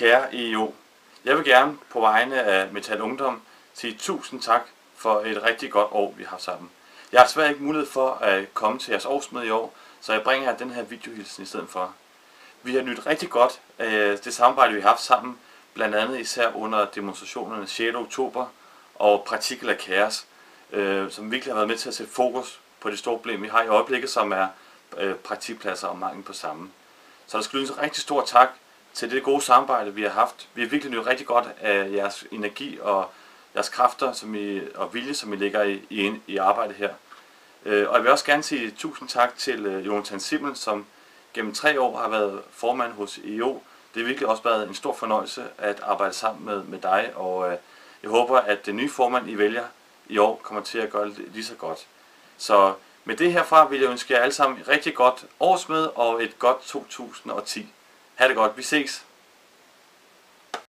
Kære EO, jeg vil gerne på vegne af Metal Ungdom sige tusind tak for et rigtig godt år, vi har sammen. Jeg har desværre ikke mulighed for at komme til jeres årsmøde i år, så jeg bringer jer den her videohilsen i stedet for. Vi har nydt rigtig godt af det samarbejde, vi har haft sammen, blandt andet især under demonstrationerne 6. oktober og Partikel af Kaos, som virkelig har været med til at sætte fokus på det store problem, vi har i øjeblikket, som er praktikpladser og mangel på samme. Så der skal lyde en rigtig stor tak til det gode samarbejde, vi har haft. Vi har virkelig nydt rigtig godt af jeres energi og jeres kræfter og vilje, som I lægger i arbejdet her. Og jeg vil også gerne sige tusind tak til Jonathan Simmel, som gennem 3 år har været formand hos EO. Det har virkelig også været en stor fornøjelse at arbejde sammen med dig, og jeg håber, at den nye formand, I vælger i år, kommer til at gøre det lige så godt. Så med det herfra vil jeg ønske jer alle sammen et rigtig godt årsmøde og et godt 2010. Ha' det godt, vi ses!